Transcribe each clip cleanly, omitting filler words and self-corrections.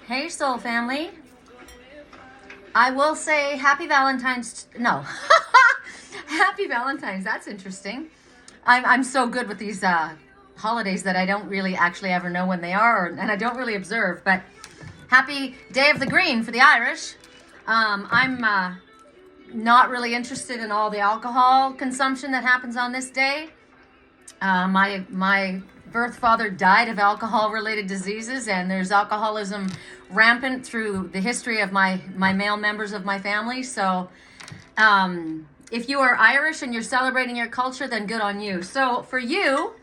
Hey, soul family. I will say happy Valentine's. No. Happy Valentine's. That's interesting. I'm so good with these holidays that I don't really actually ever know when they are, and I don't really observe. But happy Day of the Green for the Irish. I'm not really interested in all the alcohol consumption that happens on this day. My birth father died of alcohol-related diseases, and there's alcoholism rampant through the history of my male members of my family. So if you are Irish and you're celebrating your culture, then good on you. So for you,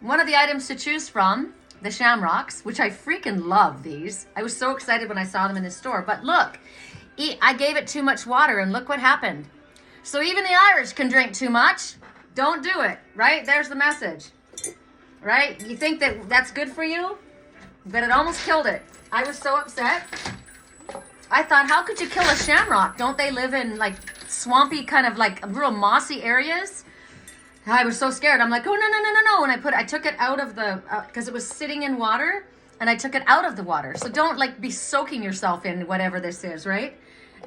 one of the items to choose from, the Shamrocks, which I freaking love these. I was so excited when I saw them in the store. But look, I gave it too much water, and look what happened. So even the Irish can drink too much. Don't do it, right? There's the message, right? You think that that's good for you, but it almost killed it. I was so upset. I thought, how could you kill a shamrock? Don't they live in like swampy, kind of like real mossy areas? I was so scared. I'm like, oh, no. And I took it out of the, because it was sitting in water, and I took it out of the water. So don't like be soaking yourself in whatever this is, right?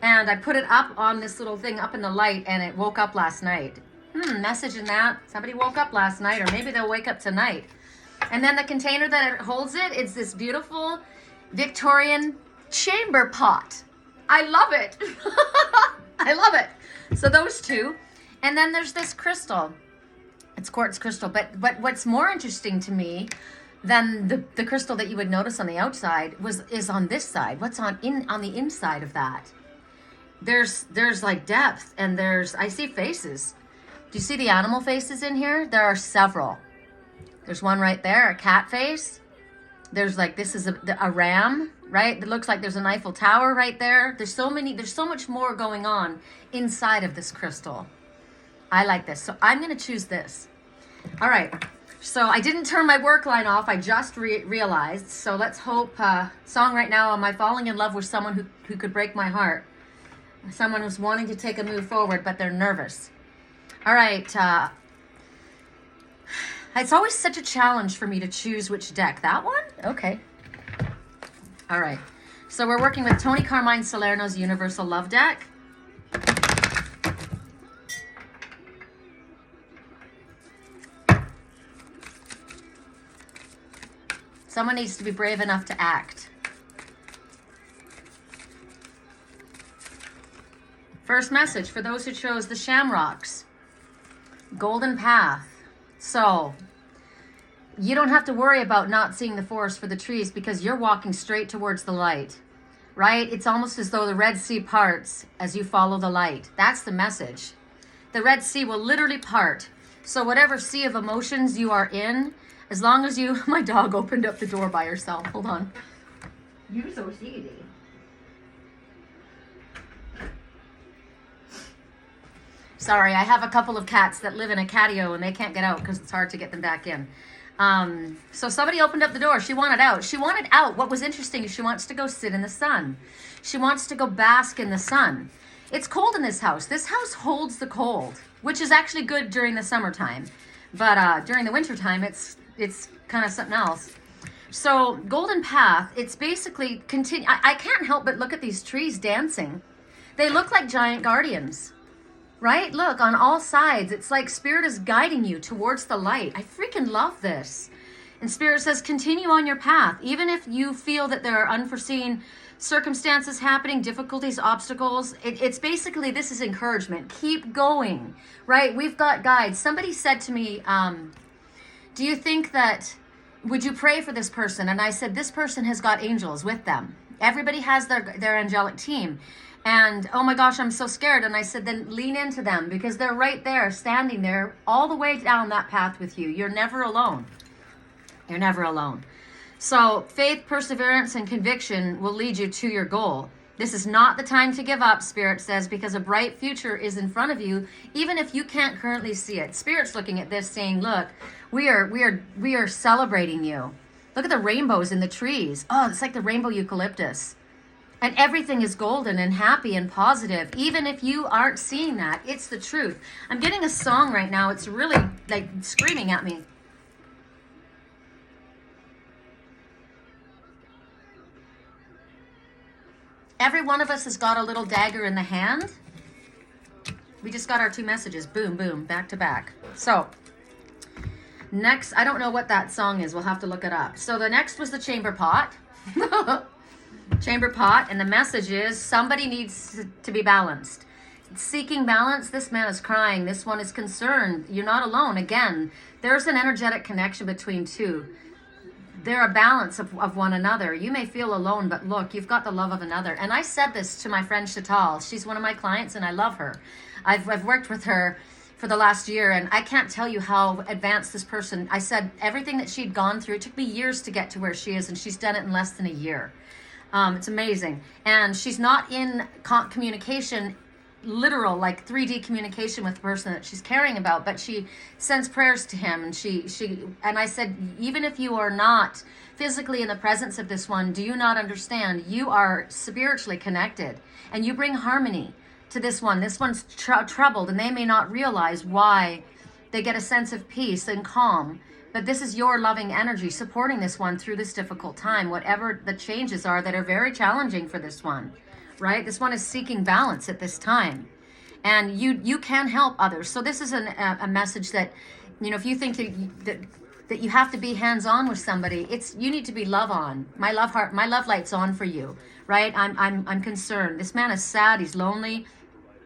And I put it up on this little thing up in the light, and it woke up last night. Message in that. Somebody woke up last night, or maybe they'll wake up tonight. And then the container that it holds it's this beautiful Victorian Chamber Pot. I love it. I love it. So those two. And then there's this crystal. It's quartz crystal. But what's more interesting to me than the crystal that you would notice on the outside is on this side. What's on the inside of that? There's like depth, and I see faces. Do you see the animal faces in here? There are several. There's one right there, a cat face. There's like, this is a ram, right? It looks like there's an Eiffel Tower right there. There's so much more going on inside of this crystal. I like this. So I'm going to choose this. All right. So I didn't turn my work line off. I just realized. So let's hope, song right now, am I falling in love with someone who could break my heart? Someone who's wanting to take a move forward, but they're nervous. All right, it's always such a challenge for me to choose which deck. That one? Okay. All right, so we're working with Tony Carmine Salerno's Universal Love deck. Someone needs to be brave enough to act. First message for those who chose the Shamrocks. Golden path. So you don't have to worry about not seeing the forest for the trees, because you're walking straight towards the light, right? It's almost as though the Red Sea parts as you follow the light. That's the message. The Red Sea will literally part. So whatever sea of emotions you are in, as long as you, my dog opened up the door by herself. Hold on. You're so sneaky. Sorry, I have a couple of cats that live in a catio, and they can't get out because it's hard to get them back in. So somebody opened up the door. She wanted out. She wanted out. What was interesting is she wants to go sit in the sun. She wants to go bask in the sun. It's cold in this house. This house holds the cold, which is actually good during the summertime. But during the wintertime, it's kind of something else. So Golden Path, it's basically I can't help but look at these trees dancing. They look like giant guardians. Right? Look, on all sides, it's like Spirit is guiding you towards the light. I freaking love this. And Spirit says, continue on your path. Even if you feel that there are unforeseen circumstances happening, difficulties, obstacles, it's basically, this is encouragement. Keep going, right? We've got guides. Somebody said to me, do you think that, would you pray for this person? And I said, this person has got angels with them. Everybody has their angelic team. And, oh my gosh, I'm so scared. And I said, then lean into them, because they're right there, standing there all the way down that path with you. You're never alone. You're never alone. So faith, perseverance, and conviction will lead you to your goal. This is not the time to give up, Spirit says, because a bright future is in front of you, even if you can't currently see it. Spirit's looking at this saying, look, we are celebrating you. Look at the rainbows in the trees. Oh, it's like the rainbow eucalyptus. And everything is golden and happy and positive, even if you aren't seeing that. It's the truth. I'm getting a song right now. It's really like screaming at me. Every one of us has got a little dagger in the hand. We just got our 2 messages. Boom, boom, back to back. So next, I don't know what that song is. We'll have to look it up. So the next was the Chamber Pot. Chamber Pot. And the message is somebody needs to be balanced. Seeking balance. This man is crying. This one is concerned. You're not alone. Again, there's an energetic connection between two. They're a balance of one another. You may feel alone, but look, you've got the love of another. And I said this to my friend Chantal. She's one of my clients, and I love her. I've worked with her for the last year, and I can't tell you how advanced this person. I said everything that she'd gone through. It took me years to get to where she is, and she's done it in less than a year. It's amazing. And she's not in communication, literal, like 3D communication with the person that she's caring about, but she sends prayers to him. And and I said, even if you are not physically in the presence of this one, do you not understand? You are spiritually connected, and you bring harmony to this one. This one's troubled, and they may not realize why. They get a sense of peace and calm, but this is your loving energy supporting this one through this difficult time, whatever the changes are that are very challenging for this one, right? This one is seeking balance at this time, and you can help others. So this is a message that, if you think that you have to be hands-on with somebody, you need to be love on. My love light's on for you, right? I'm concerned. This man is sad. He's lonely.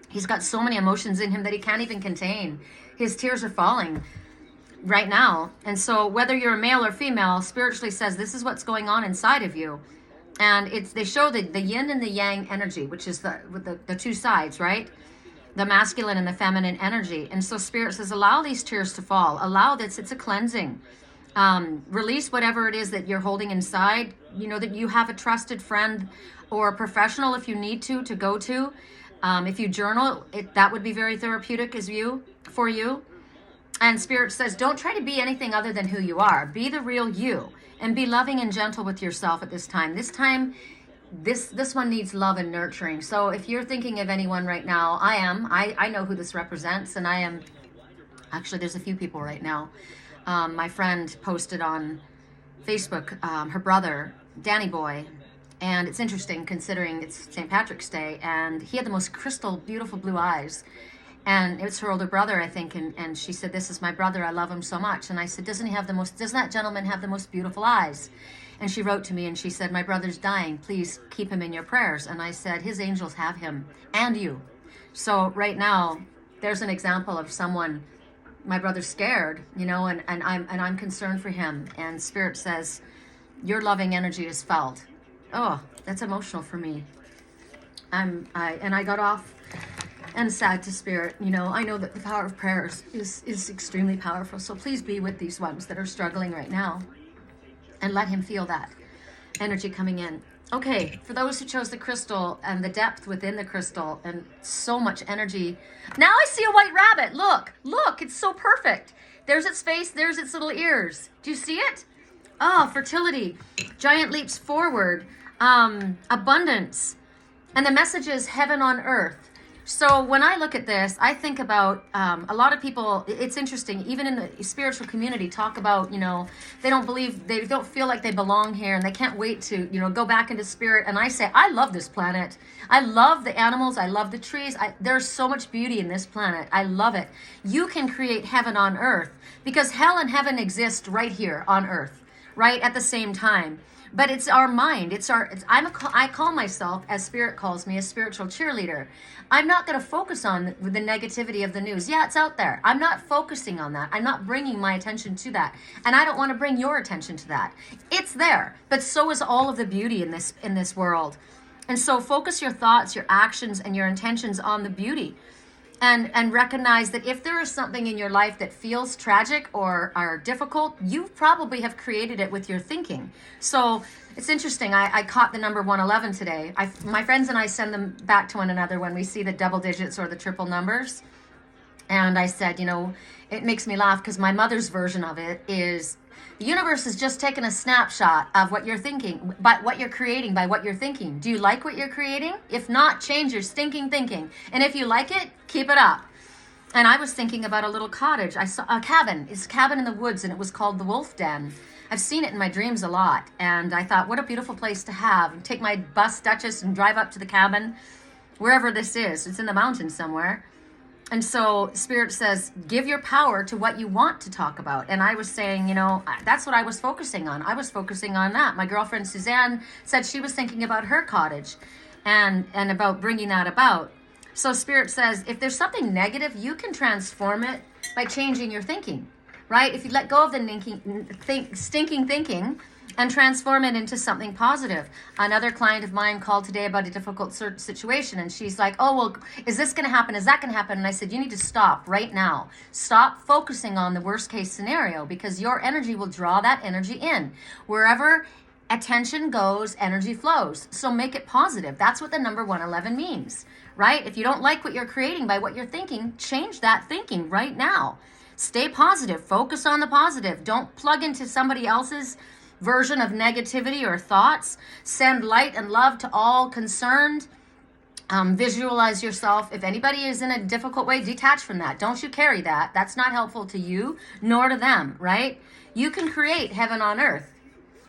He's got so many emotions in him that he can't even contain. His tears are falling right now. And so whether you're a male or female, spiritually says this is what's going on inside of you. And they show the yin and the yang energy, which is the 2 sides, right? The masculine and the feminine energy. And so spirit says, allow these tears to fall. Allow this. It's a cleansing. Release whatever it is that you're holding inside. That you have a trusted friend or a professional if you need to go to. If you journal, that would be very therapeutic for you. And Spirit says, don't try to be anything other than who you are. Be the real you, and be loving and gentle with yourself at this time. This time, this one needs love and nurturing. So if you're thinking of anyone right now, I know who this represents, and I am. Actually, there's a few people right now. My friend posted on Facebook, her brother, Danny Boy. And it's interesting considering it's St. Patrick's Day, and he had the most crystal, beautiful blue eyes. And it's her older brother, I think, and she said, this is my brother, I love him so much. And I said, doesn't that gentleman have the most beautiful eyes? And she wrote to me and she said, my brother's dying, please keep him in your prayers. And I said, his angels have him, and you. So right now, there's an example of someone, my brother's scared, and I'm concerned for him. And Spirit says, your loving energy is felt. Oh, that's emotional for me. I got off and sad to Spirit. I know that the power of prayers is extremely powerful. So please be with these ones that are struggling right now, and let him feel that energy coming in. Okay, for those who chose the crystal and the depth within the crystal and so much energy. Now I see a white rabbit. Look, it's so perfect. There's its face, there's its little ears. Do you see it? Oh, fertility, giant leaps forward, abundance. And the message is heaven on earth. So when I look at this, I think about a lot of people. It's interesting, even in the spiritual community, talk about, they don't feel like they belong here, and they can't wait to, go back into spirit. And I say, I love this planet. I love the animals. I love the trees. There's so much beauty in this planet. I love it. You can create heaven on earth, because hell and heaven exist right here on earth, right at the same time. But it's our mind. I call myself, as Spirit calls me, a spiritual cheerleader. I'm not going to focus on the negativity of the news. Yeah, it's out there. I'm not focusing on that. I'm not bringing my attention to that. And I don't want to bring your attention to that. It's there. But so is all of the beauty in this world. And so focus your thoughts, your actions, and your intentions on the beauty. And recognize that if there is something in your life that feels tragic or are difficult, you probably have created it with your thinking. So it's interesting. I caught the number 111 today. My friends and I send them back to one another when we see the double digits or the triple numbers. And I said, it makes me laugh because my mother's version of it is, the universe is just taking a snapshot of what you're thinking, but what you're creating by what you're thinking. Do you like what you're creating? If not, change your stinking thinking. And if you like it, keep it up. And I was thinking about a little cottage. I saw a cabin. It's a cabin in the woods, and it was called the Wolf Den. I've seen it in my dreams a lot, and I thought, what a beautiful place to have. Take my bus, Duchess, and drive up to the cabin, wherever this is. It's in the mountains somewhere. And so Spirit says, give your power to what you want to talk about. And I was saying, that's what I was focusing on. I was focusing on that. My girlfriend Suzanne said she was thinking about her cottage and about bringing that about. So Spirit says, if there's something negative, you can transform it by changing your thinking, right? If you let go of the stinking thinking and transform it into something positive. Another client of mine called today about a difficult situation, and she's like, oh, well, is this going to happen? Is that going to happen? And I said, you need to stop right now. Stop focusing on the worst case scenario, because your energy will draw that energy in. Wherever attention goes, energy flows. So make it positive. That's what the number 111 means, right? If you don't like what you're creating by what you're thinking, change that thinking right now. Stay positive. Focus on the positive. Don't plug into somebody else's version of negativity or thoughts. Send light and love to all concerned. Visualize yourself. If anybody is in a difficult way, detach from that. Don't you carry that. That's not helpful to you nor to them, right? You can create heaven on earth.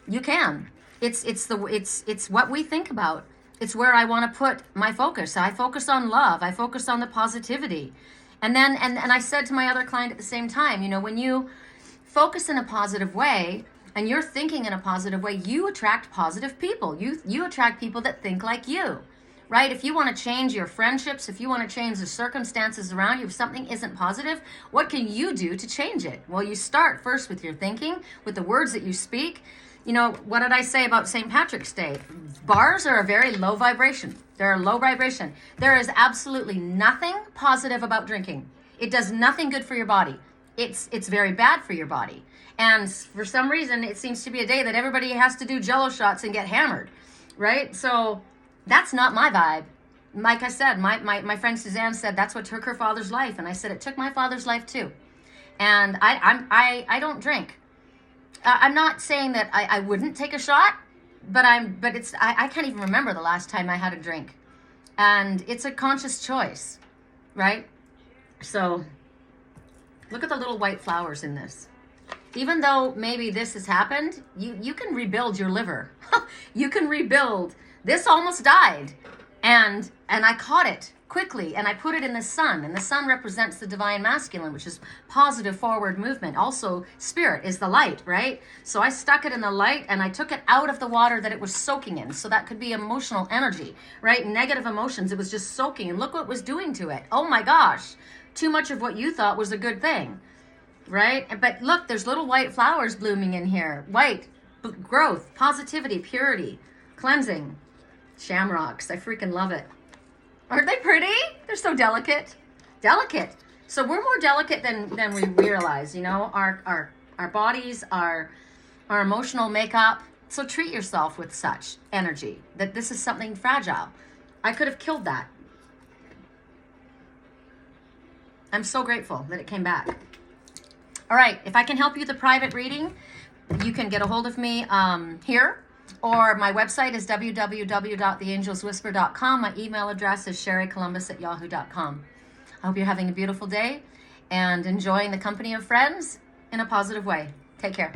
You can. It's what we think about. It's where I want to put my focus. I focus on love. I focus on the positivity. And then and I said to my other client at the same time, when you focus in a positive way, and you're thinking in a positive way, you attract positive people. You attract people that think like you, right? If you want to change your friendships, if you want to change the circumstances around you, if something isn't positive, what can you do to change it? Well, you start first with your thinking, with the words that you speak. What did I say about St. Patrick's Day? Bars are a very low vibration. They're a low vibration. There is absolutely nothing positive about drinking. It does nothing good for your body. It's very bad for your body. And for some reason, it seems to be a day that everybody has to do Jello shots and get hammered, right? So that's not my vibe. Like I said, my friend Suzanne said that's what took her father's life. And I said, it took my father's life too. And I don't drink. I'm not saying that I wouldn't take a shot, but I can't even remember the last time I had a drink. And it's a conscious choice, right? So look at the little white flowers in this. Even though maybe this has happened, you can rebuild your liver. You can rebuild. This almost died. And I caught it quickly, and I put it in the sun. And the sun represents the divine masculine, which is positive forward movement. Also, spirit is the light, right? So I stuck it in the light, and I took it out of the water that it was soaking in. So that could be emotional energy, right? Negative emotions. It was just soaking, and look what it was doing to it. Oh my gosh. Too much of what you thought was a good thing. Right? But look, there's little white flowers blooming in here. White, growth, positivity, purity, cleansing. Shamrocks. I freaking love it. Aren't they pretty? They're so delicate. Delicate. So we're more delicate than we realize, our bodies, our emotional makeup. So treat yourself with such energy, that this is something fragile. I could have killed that. I'm so grateful that it came back. All right, if I can help you with a private reading, you can get a hold of me here, or my website is www.theangelswhisper.com. My email address is Sherricolumbus@yahoo.com. I hope you're having a beautiful day and enjoying the company of friends in a positive way. Take care.